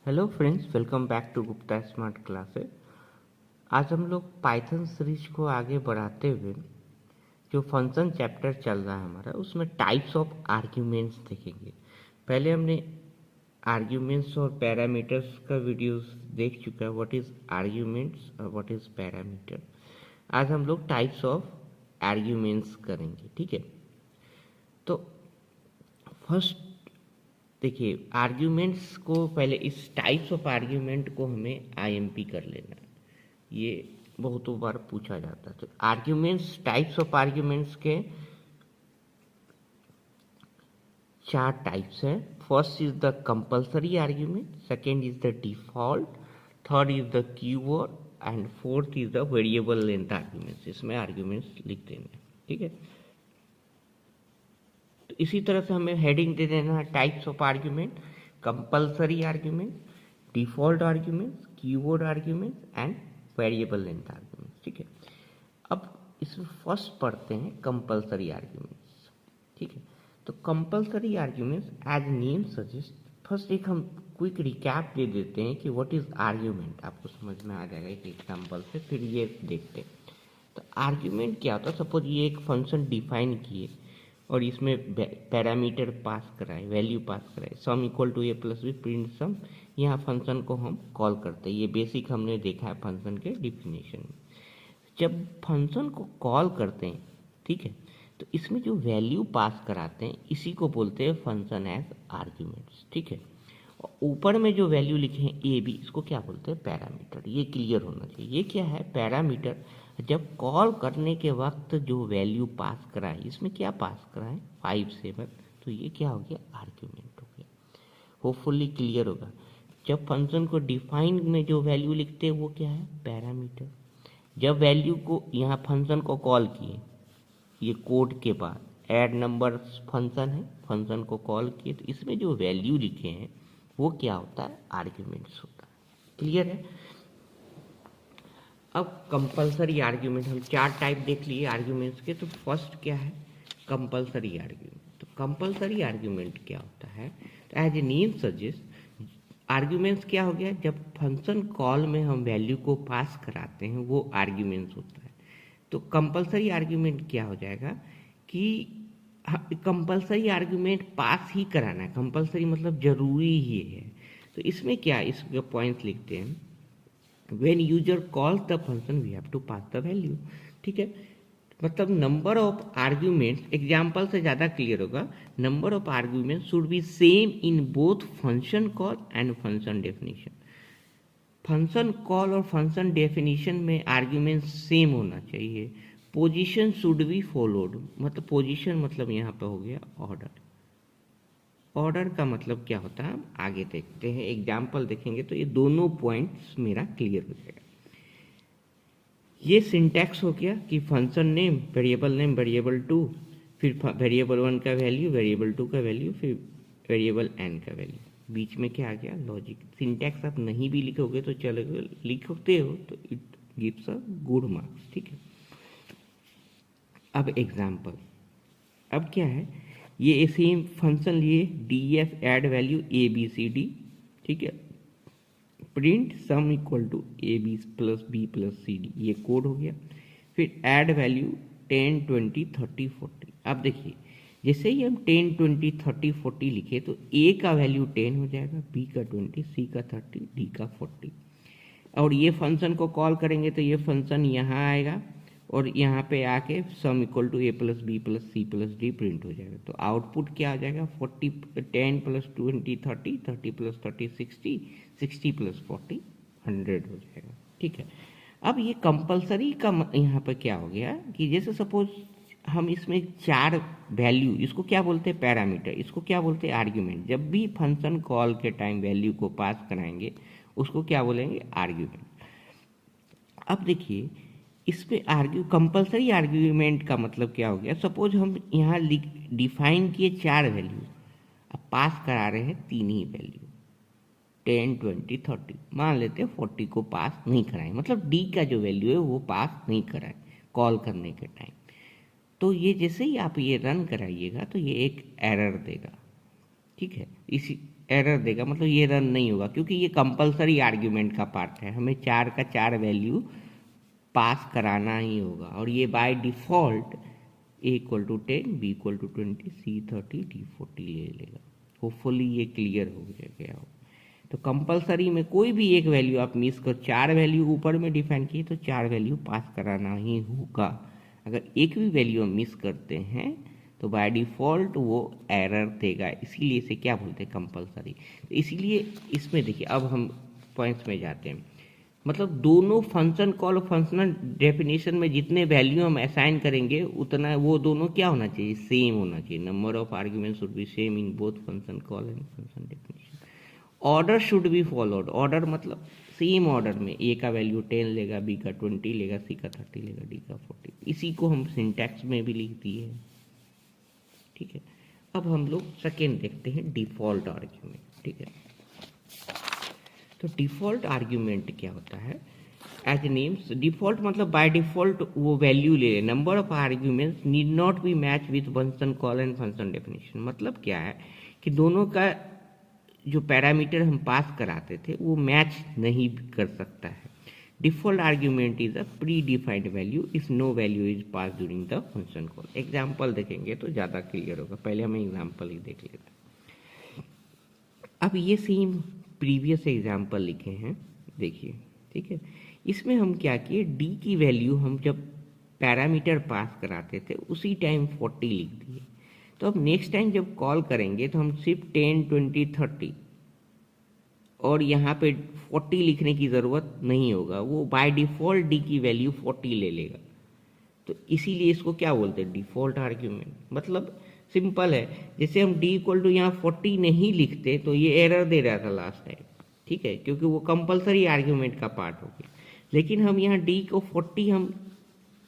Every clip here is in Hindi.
Hello friends, welcome back to Gupta smart classes. आज हम लोग पाइथन सीरीज को आगे बढ़ाते हुए जो फंक्शन चैप्टर चल रहा है हमारा, उसमें टाइप्स ऑफ आर्ग्यूमेंट्स देखेंगे। पहले हमने आर्ग्यूमेंट्स और पैरामीटर्स का वीडियोस देख चुका है, व्हाट इज़ आर्ग्यूमेंट्स और व्हाट इज़ पैरामीटर। आज हम लोग टाइप्स ऑफ आर्ग्यूमेंट्स करेंगे, ठीक है। तो फर्स्ट देखिए, आर्ग्यूमेंट्स को पहले इस टाइप्स ऑफ आर्ग्यूमेंट को हमें आईएमपी कर लेना है। ये बहुतों बार पूछा जाता है। तो आर्ग्यूमेंट्स, टाइप्स ऑफ आर्ग्यूमेंट्स के चार टाइप्स हैं। First is the compulsory argument, second is the default, third is the keyword and fourth is the variable length arguments. इसमें आर्ग्यूमेंट्स लिख देना है, ठीक है। तो इसी तरह से हमें हेडिंग दे देना है, types of argument, compulsory argument, default arguments, keyword arguments and variable length arguments, ठीक है। अब इसमें फर्स्ट पढ़ते हैं कंपल्सरी आर्ग्यूमेंट्स, ठीक है। तो compulsory arguments as name suggest, first एक हम क्विक रिकैप दे देते हैं कि व्हाट इज आर्ग्यूमेंट, आपको समझ में आ जाएगा एक एग्जांपल से, फिर ये देखते हैं। तो आर्ग्यूमेंट क्या होता है, सपोज ये एक फंक्शन डिफाइन किए और इसमें पैरामीटर पास कराए, वैल्यू पास कराए, sum equal to A plus B, print sum. यहाँ फंक्शन को हम कॉल करते हैं, ये बेसिक हमने देखा है फंक्शन के डिफिनेशन में। जब फंक्शन को कॉल करते हैं, ठीक है, तो इसमें जो वैल्यू पास कराते हैं इसी को बोलते हैं फंक्शन एज आर्ग्यूमेंट्स, ठीक है। और ऊपर में जो वैल्यू लिखे हैं ए बी, इसको क्या बोलते हैं, पैरामीटर। ये क्लियर होना चाहिए, ये क्या है, पैरामीटर। जब कॉल करने के वक्त जो वैल्यू पास कराए, इसमें क्या पास कराए, 5 7, तो ये क्या हो गया, आर्ग्यूमेंट हो गया। होपफुली क्लियर होगा। जब फंक्शन को डिफाइन में जो वैल्यू लिखते हैं वो क्या है, पैरामीटर। जब वैल्यू को यहाँ फंक्शन को कॉल किए, ये कोड के बाद ऐड नंबर फंक्शन है, फंक्शन को कॉल किए, तो इसमें जो वैल्यू लिखे हैं वो क्या होता है, आर्ग्यूमेंट्स होता है। क्लियर है। अब कंपलसरी आर्ग्यूमेंट, हम चार टाइप देख लिए आर्ग्यूमेंट्स के। तो फर्स्ट क्या है, कंपलसरी आर्ग्यूमेंट। तो कंपलसरी आर्ग्यूमेंट क्या होता है, तो as a name suggest, arguments क्या हो गया, जब फंक्शन कॉल में हम वैल्यू को पास कराते हैं वो आर्ग्यूमेंट्स होता है। तो कंपलसरी आर्ग्यूमेंट क्या हो जाएगा कि कंपलसरी आर्ग्यूमेंट पास ही कराना है, कंपलसरी मतलब जरूरी ही है। तो इसमें क्या, इसके पॉइंट्स लिखते हैं, when user calls the function we have to pass the value, ठीक है। मतलब नंबर ऑफ आर्ग्यूमेंट्स, एग्जाम्पल से ज़्यादा क्लियर होगा, number of argument should be same in both function call and function definition. Function call और फंक्शन डेफिनेशन में आर्ग्यूमेंट सेम होना चाहिए। पोजीशन शुड बी फॉलोड, मतलब पोजीशन मतलब यहाँ पे हो गया ऑर्डर। ऑर्डर का मतलब क्या होता है, हम आगे देखते हैं, एग्जाम्पल देखेंगे तो ये दोनों पॉइंट्स मेरा क्लियर हो जाएगा। ये सिंटैक्स हो गया कि फंक्शन नेम, वेरिएबल 2, फिर वेरिएबल 1 का वैल्यू, वेरिएबल 2 का वैल्यू, फिर वेरिएबल n का वैल्यू। बीच में क्या आ गया, लॉजिक। सिंटैक्स आप नहीं भी लिखोगे तो चलेगा, लिखते हो तो it gives a good marks, ठीक है। अब एग्जाम्पल, अब क्या है, ये सेम फंक्शन लिए, D F add value A B C D, ठीक है, print sum equal to A B plus B plus C D, ये कोड हो गया। फिर ऐड वैल्यू 10 20 30 40। अब देखिए, जैसे ही हम 10 20 30 40 लिखे तो ए का वैल्यू 10 हो जाएगा, बी का 20, सी का 30, डी का 40। और ये फंक्शन को कॉल करेंगे तो ये फंक्शन यहाँ आएगा और यहाँ पे आके sum equal to A plus B plus C plus D print हो जाएगा। तो आउटपुट क्या आ जाएगा, 40 10 प्लस 20 30, 30 प्लस 30 60, 60 प्लस 40 100 हो जाएगा, ठीक है। अब ये कंपलसरी का यहाँ पे क्या हो गया कि जैसे सपोज हम इसमें चार वैल्यू, इसको क्या बोलते हैं, पैरामीटर, इसको क्या बोलते हैं, आर्ग्यूमेंट। जब भी फंक्शन कॉल के टाइम वैल्यू को पास कराएंगे उसको क्या बोलेंगे, आर्ग्यूमेंट। अब देखिए, इस पे कंपलसरी आर्ग्यूमेंट का मतलब क्या हो गया, सपोज हम यहाँ डिफाइन किए चार वैल्यू, अब पास करा रहे हैं तीन ही वैल्यू, 10 20 30। मान लेते हैं 40 को पास नहीं कराएं, मतलब डी का जो वैल्यू है वो पास नहीं कराएं कॉल करने के टाइम। तो ये जैसे ही आप ये रन कराइएगा तो ये एक एरर देगा, ठीक है। इसी एरर देगा, मतलब ये रन नहीं होगा, क्योंकि ये कंपलसरी आर्ग्यूमेंट का पार्ट है, हमें 4 का 4 वैल्यू पास कराना ही होगा। और ये by default a equal to 10, b equal to 20, c 30, d 40 ले लेगा। होपफुली ये क्लियर हो गया हो। तो कंपलसरी में कोई भी एक वैल्यू आप मिस कर, 4 वैल्यू ऊपर में डिफाइन किए तो 4 वैल्यू पास कराना ही होगा। अगर एक भी वैल्यू हम मिस करते हैं तो बाय डिफ़ॉल्ट वो एरर देगा, इसीलिए इसे क्या बोलते हैं, कंपलसरी। तो इसीलिए इसमें देखिए, अब हम पॉइंट्स में जाते हैं। मतलब दोनों फंक्शन कॉल और फंक्शनल डेफिनेशन में जितने वैल्यू हम असाइन करेंगे उतना वो दोनों क्या होना चाहिए, सेम होना चाहिए। Number of argument should be same in both function call and function definition. Order should be followed, order मतलब सेम ऑर्डर में, ए का वैल्यू 10 लेगा, बी का 20 लेगा, सी का 30 लेगा, डी का 40। इसी को हम सिंटैक्स में भी लिख दिए, ठीक है। अब हम लोग सेकेंड देखते हैं, डिफ़ॉल्ट आर्ग्यूमेंट, ठीक है। तो डिफ़ॉल्ट आर्ग्यूमेंट क्या होता है, एज नेम्स डिफ़ॉल्ट मतलब बाय डिफ़ॉल्ट वो वैल्यू ले, number of arguments need not be match with function call and function definition. मतलब क्या है कि दोनों का जो पैरामीटर हम पास कराते थे वो मैच नहीं कर सकता है। Default argument is a predefined value if no value is pass during the function call. Example देखेंगे तो ज़्यादा क्लियर होगा, पहले हम एग्जाम्पल ही देख लेते हैं। अब ये सेम प्रीवियस एग्जाम्पल लिखे हैं, देखिए, ठीक है। इसमें हम क्या किए, डी की वैल्यू हम जब पैरामीटर पास कराते थे उसी टाइम 40 लिख दिए। तो अब नेक्स्ट टाइम जब कॉल करेंगे तो हम सिर्फ 10, 20, 30 और यहाँ पे 40 लिखने की ज़रूरत नहीं होगा, वो बाय डिफ़ॉल्ट डी की वैल्यू 40 ले लेगा। तो इसीलिए इसको क्या बोलते हैं, डिफ़ॉल्ट आर्ग्यूमेंट। मतलब सिंपल है, जैसे हम डी इक्वल टू यहाँ 40 नहीं लिखते तो ये एरर दे रहा था लास्ट टाइम, ठीक है, क्योंकि वो कंपलसरी आर्ग्यूमेंट का पार्ट हो गया। लेकिन हम यहाँ डी को 40 हम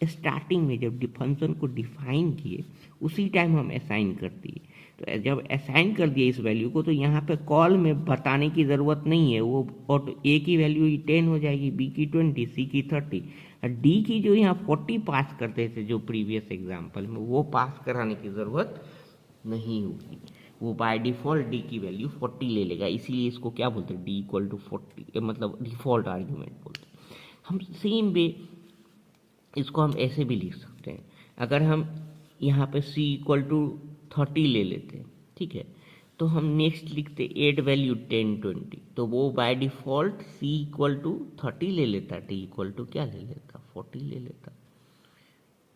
स्टार्टिंग में जब फंक्शन को डिफाइन किए उसी टाइम हम असाइन कर दिए। तो जब असाइन कर दिए इस वैल्यू को, तो यहाँ पे कॉल में बताने की ज़रूरत नहीं है, वो और ए की वैल्यू 10 हो जाएगी, बी की 20, सी की 30, और डी की जो यहाँ 40 पास करते थे जो प्रीवियस एग्जाम्पल में, वो पास कराने की ज़रूरत नहीं होगी। वो बाय डिफ़ॉल्ट डी की वैल्यू 40 ले लेगा, इसीलिए इसको क्या बोलते हैं, डी इक्वल टू 40, मतलब डिफ़ॉल्ट आर्ग्यूमेंट बोलते हैं। हम सेम वे इसको हम ऐसे भी लिख सकते हैं। अगर हम यहाँ पे c इक्वल टू 30 ले लेते हैं, ठीक है, तो हम नेक्स्ट लिखते एड वैल्यू 10, 20, तो वो by default c equal to 30 ले लेता, d इक्वल टू क्या ले लेता, 40 ले लेता,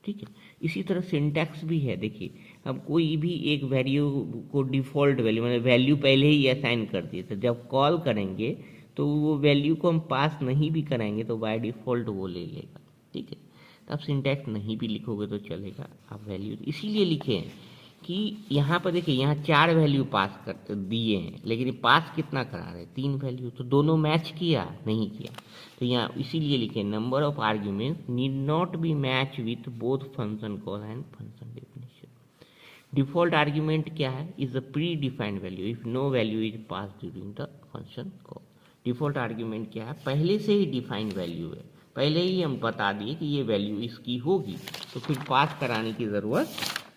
ठीक है। इसी तरह सिंटैक्स भी है, देखिए, हम कोई भी एक वैल्यू को डिफ़ॉल्ट वैल्यू मतलब वैल्यू पहले ही असाइन कर दिए, तो जब कॉल करेंगे तो वो वैल्यू को हम पास नहीं भी कराएंगे तो बाय डिफ़ॉल्ट वो ले लेगा, ठीक है। आप सिंटैक्स नहीं भी लिखोगे तो चलेगा, आप वैल्यू इसीलिए लिखे हैं कि यहाँ पर देखिए, यहाँ 4 वैल्यू पास कर दिए हैं, लेकिन पास कितना करा रहे हैं, 3 वैल्यू, तो दोनों मैच किया नहीं किया। तो यहाँ इसीलिए लिखे number of arguments need not be match with both function call and function definition. Default argument क्या है, is a predefined value if no value is pass during the function call. Default argument क्या है, पहले से ही डिफाइंड वैल्यू है, पहले ही हम बता दिए कि ये वैल्यू इसकी होगी, तो फिर पास कराने की ज़रूरत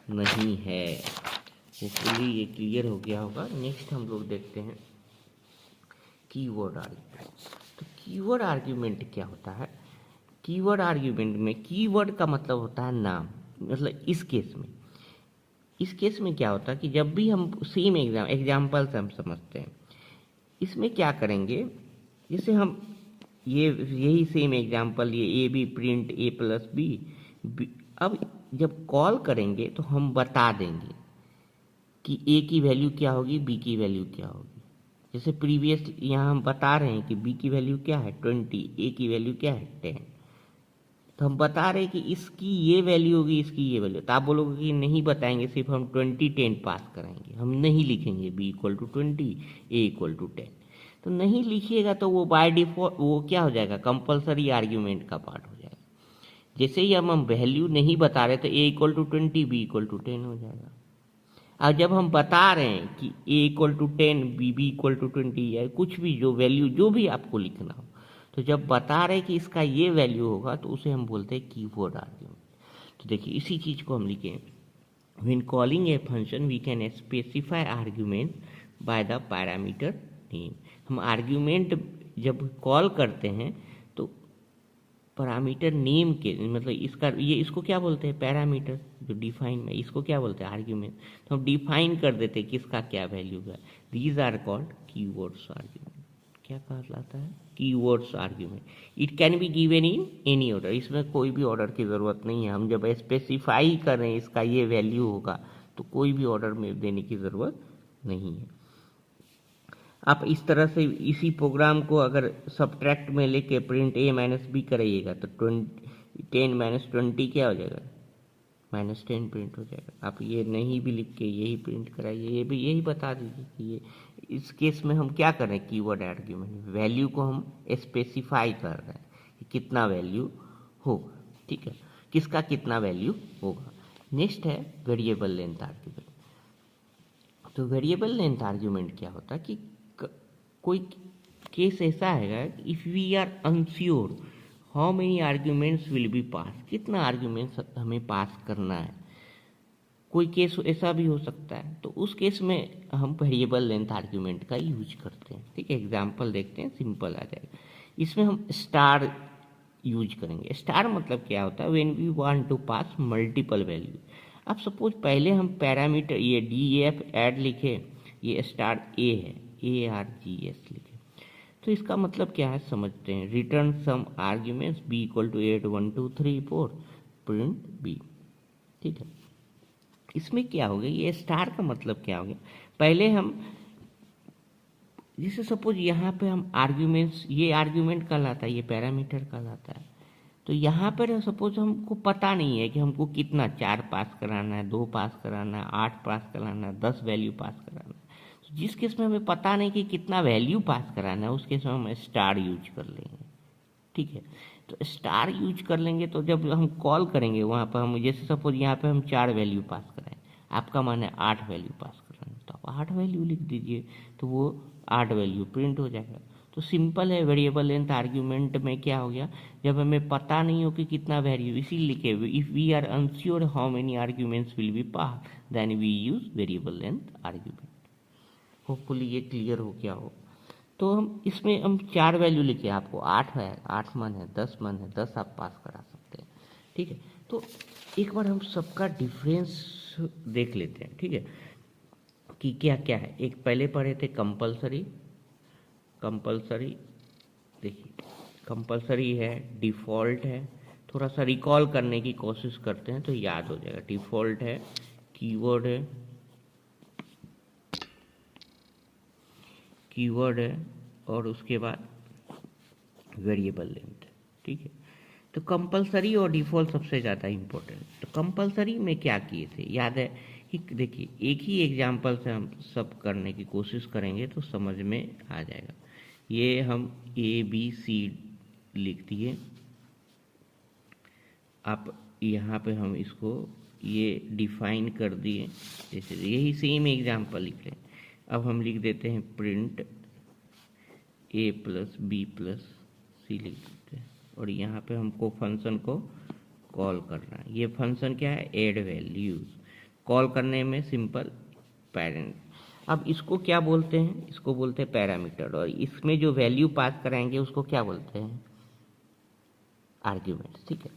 नहीं है। होपफुली ये क्लियर हो गया होगा। नेक्स्ट हम लोग देखते हैं कीवर्ड आर्ग्यूमेंट। तो कीवर्ड आर्ग्यूमेंट क्या होता है, कीवर्ड आर्ग्यूमेंट में कीवर्ड का मतलब होता है नाम। मतलब इस केस में क्या होता है कि जब भी हम सेम एग्जाम्पल से हम समझते हैं, इसमें क्या करेंगे, जैसे हम यही सेम एग्जाम्पल, ये A B print A plus B, अब जब कॉल करेंगे तो हम बता देंगे कि ए की वैल्यू क्या होगी, बी की वैल्यू क्या होगी। जैसे प्रीवियस यहाँ हम बता रहे हैं कि बी की वैल्यू क्या है 20, ए की वैल्यू क्या है 10, तो हम बता रहे हैं कि इसकी ये वैल्यू होगी, इसकी ये वैल्यू। तो आप बोलोगे कि नहीं बताएंगे, सिर्फ हम 20, 10 पास कराएंगे, हम नहीं लिखेंगे B equal to 20, A equal to 10। तो नहीं लिखिएगा तो वो बाय डिफॉल्ट वो क्या हो जाएगा, कंपलसरी आर्ग्यूमेंट का पार्ट हो जाएगा। जैसे ही हम वैल्यू नहीं बता रहे तो A equal to 20, B equal to 10 हो जाएगा। और जब हम बता रहे हैं कि A equal to 10, B equal to 20, या कुछ भी जो वैल्यू जो भी आपको लिखना हो, तो जब बता रहे कि इसका ये वैल्यू होगा तो उसे हम बोलते हैं कीवर्ड आर्ग्यूमेंट। तो देखिए इसी चीज़ को हम लिखें, when calling a function we can specify argument by the parameter name. हम आर्ग्यूमेंट जब कॉल करते हैं तो पैरामीटर नेम के मतलब इसको क्या बोलते हैं, पैरामीटर जो डिफाइन में, इसको क्या बोलते हैं, आर्ग्यूमेंट। तो हम डिफाइन कर देते हैं किसका क्या वैल्यू है। These are called keywords argument. क्या कहलाता है, keywords argument. It can be given in any order, इसमें कोई भी ऑर्डर की ज़रूरत नहीं है। हम जब स्पेसिफाई करें इसका ये वैल्यू होगा तो कोई भी ऑर्डर में देने की ज़रूरत नहीं है। आप इस तरह से इसी प्रोग्राम को अगर सब्ट्रैक्ट में लेके प्रिंट ए माइनस बी कराइएगा तो 10 माइनस 20 क्या हो जाएगा, -10 प्रिंट हो जाएगा। आप ये नहीं भी लिख के यही प्रिंट कराइए, ये भी यही बता दीजिए कि ये इस केस में हम क्या कर रहे हैं, कीवर्ड आर्ग्यूमेंट, वैल्यू को हम स्पेसिफाई कर रहे हैं कि कितना वैल्यू हो, ठीक है, किसका कितना वैल्यू होगा। नेक्स्ट है वेरिएबल लेंथ आर्ग्यूमेंट। तो वेरिएबल लेंथ आर्ग्यूमेंट क्या होता है कि कोई केस ऐसा है if we are unsure how many arguments will be pass, कितना आर्ग्यूमेंट्स हमें पास करना है, कोई केस ऐसा भी हो सकता है, तो उस केस में हम वेरिएबल लेंथ आर्ग्यूमेंट का यूज करते हैं। ठीक है, एग्जांपल देखते हैं, सिंपल आ जाएगा। इसमें हम स्टार यूज करेंगे। स्टार मतलब क्या होता है, when we want to pass multiple value. अब सपोज पहले हम पैरामीटर ये DEF ऐड लिखे, ये स्टार ए है, ARGS लिखे, तो इसका मतलब क्या है समझते हैं। Return sum arguments B equal to 8 1 2 3 4 print B। ठीक है, इसमें क्या हो गया, ये स्टार का मतलब क्या हो गया, पहले हम जैसे सपोज यहाँ पे हम आर्ग्यूमेंट्स, ये आर्ग्यूमेंट कहलाता है, ये पैरामीटर कहलाता है। तो यहाँ पर सपोज हमको पता नहीं है कि हमको कितना 4 पास कराना है, 2 पास कराना है, 8 पास कराना है, 10 वैल्यू पास कराना है। तो जिस केस में हमें पता नहीं कि कितना वैल्यू पास कराना है, उस केस में हम स्टार यूज कर लेंगे। ठीक है, तो स्टार यूज कर लेंगे तो जब हम कॉल करेंगे वहाँ पर हम जैसे सपोज यहाँ पे हम 4 वैल्यू पास कराएं, आपका मन है 8 वैल्यू पास कराना, तो आप 8 वैल्यू लिख दीजिए, तो वो 8 वैल्यू प्रिंट हो जाएगा। तो सिंपल है, वेरिएबल लेंथ आर्ग्यूमेंट में क्या हो गया, जब हमें पता नहीं हो कि कितना वैल्यू, इसी लिखे if we are unsure how many arguments will be pass then we use variable length argument. Hopefully ये क्लियर हो गया हो। तो हम इसमें हम 4 वैल्यू लिखे, आपको 8 है, 8 मन है, 10 मन है, 10 आप पास करा सकते हैं। ठीक है, तो एक बार हम सबका डिफरेंस देख लेते हैं। ठीक है, कि क्या क्या है। एक पहले पढ़े थे कंपलसरी, कंपलसरी देखिए कंपलसरी है, डिफ़ॉल्ट है। थोड़ा सा रिकॉल करने की कोशिश करते हैं तो याद हो जाएगा। डिफ़ॉल्ट है, कीवर्ड है, कीवर्ड है, और उसके बाद वेरिएबल लेंथ। ठीक है, तो कंपलसरी और डिफ़ॉल्ट सबसे ज़्यादा इम्पोर्टेंट। तो कंपलसरी में क्या किए थे, याद है कि देखिए एक ही एग्जाम्पल से हम सब करने की कोशिश करेंगे तो समझ में आ जाएगा। ये हम ABC लिख दिए, आप यहाँ पे हम इसको ये डिफाइन कर दिए, जैसे यही सेम एग्जाम्पल लिख रहे हैं। अब हम लिख देते हैं print A plus B plus C लिख देते हैं, और यहाँ पे हमको फंक्शन को कॉल करना है। ये फंक्शन क्या है, ऐड वैल्यूज, कॉल करने में सिंपल पेरेंट। अब इसको क्या बोलते हैं, इसको बोलते हैं पैरामीटर, और इसमें जो वैल्यू पास कराएंगे उसको क्या बोलते हैं, आर्ग्यूमेंट। ठीक है,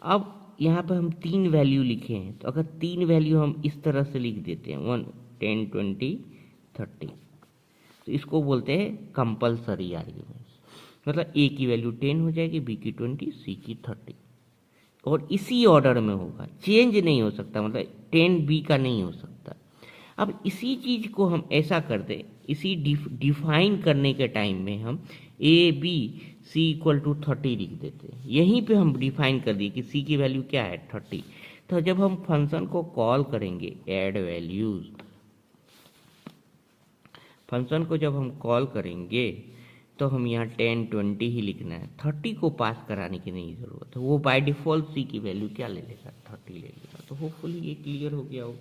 अब यहाँ पे हम 3 वैल्यू लिखे हैं, तो अगर 3 वैल्यू हम इस तरह से लिख देते हैं 1 10 20 30, तो इसको बोलते हैं कंपलसरी आर्ग्यूमेंट्स। मतलब A की वैल्यू 10 हो जाएगी, B की 20, C की 30, और इसी ऑर्डर में होगा, चेंज नहीं हो सकता, मतलब 10 B का नहीं हो सकता। अब इसी चीज़ को हम ऐसा कर दें, इसी डिफाइन करने के टाइम में हम ABC इक्वल टू 30 लिख देते हैं। यहीं पे हम डिफाइन कर दिए कि C की वैल्यू क्या है, 30। तो जब हम फंक्शन को कॉल करेंगे ऐड वैल्यूज, फंक्शन को जब हम कॉल करेंगे तो हम यहाँ 10 20 ही लिखना है, 30 को पास कराने की नहीं ज़रूरत है। वो बाय डिफ़ॉल्ट C की वैल्यू क्या ले लेगा, 30 ले लेगा। तो होपफुली ये क्लियर हो गया हो।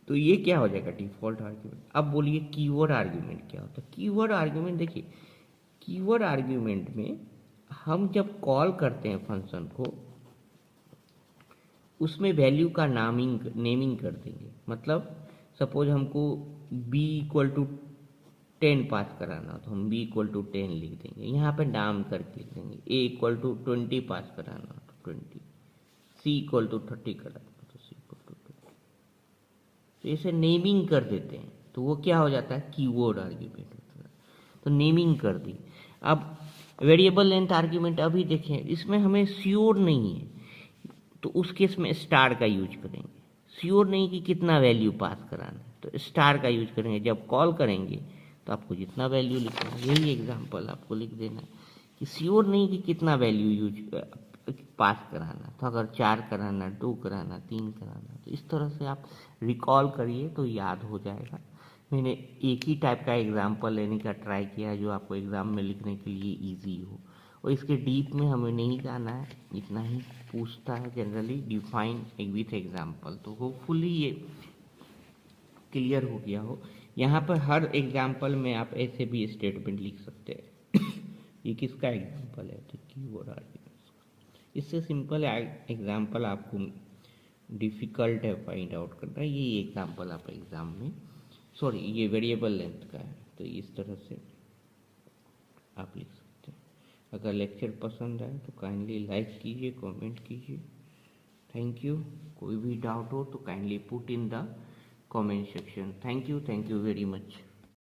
तो ये क्या हो जाएगा, डिफ़ॉल्ट आर्ग्यूमेंट। अब बोलिए कीवर्ड आर्ग्यूमेंट क्या होता है। कीवर्ड आर्ग्यूमेंट देखिए, कीवर्ड आर्ग्यूमेंट में हम जब कॉल करते हैं फंक्शन को, उसमें वैल्यू का नेमिंग कर देंगे। मतलब सपोज हमको बी इक्वल टू 10 पास कराना हो तो हम बी इक्वल टू 10 लिख देंगे, यहाँ पे नाम करके लिख देंगे। ए इक्वल टू 20 पास कराना हो तो 20, सी इक्वल टू 30 कराना हो तो सी इक्वल टू 20। तो इसे नेमिंग कर देते हैं तो वो क्या हो जाता है, कीवर्ड आर्ग्यूमेंट होता है। तो नेमिंग कर दी। अब वेरिएबल लेंथ आर्ग्यूमेंट अभी देखें, इसमें हमें श्योर नहीं है तो उस केस में स्टार का यूज करेंगे। श्योर नहीं कि कितना वैल्यू पास कराना है तो स्टार का यूज करेंगे। जब कॉल करेंगे तो आपको जितना वैल्यू लिखना है, यही एग्जांपल आपको लिख देना है कि श्योर नहीं कि कितना वैल्यू यूज पास कराना। तो अगर 4 कराना, 2 कराना, 3 कराना, तो इस तरह से आप रिकॉल करिए तो याद हो जाएगा। मैंने एक ही टाइप का एग्जाम्पल लेने का ट्राई किया है जो आपको एग्ज़ाम में लिखने के लिए ईजी हो, और इसके डीप में हमें नहीं जाना है, इतना ही पूछता है जनरली, डिफाइन विथ एग्जाम्पल। तो होपफुली ये क्लियर हो गया हो। यहाँ पर हर एग्जाम्पल में आप ऐसे भी स्टेटमेंट लिख सकते हैं ये किसका एग्जाम्पल है, तो कीवर्ड आर्ग्यूमेंट्स। इससे सिंपल एग्जाम्पल आपको डिफ़िकल्ट है फाइंड आउट करना, ये एग्जाम्पल आप एग्ज़ाम में, सॉरी ये वेरिएबल लेंथ का है, तो इस तरह से आप लिख सकते हैं। अगर लेक्चर पसंद आए तो काइंडली लाइक कीजिए, कमेंट कीजिए। Thank you. कोई भी डाउट हो तो kindly put in the comment section. Thank you very much.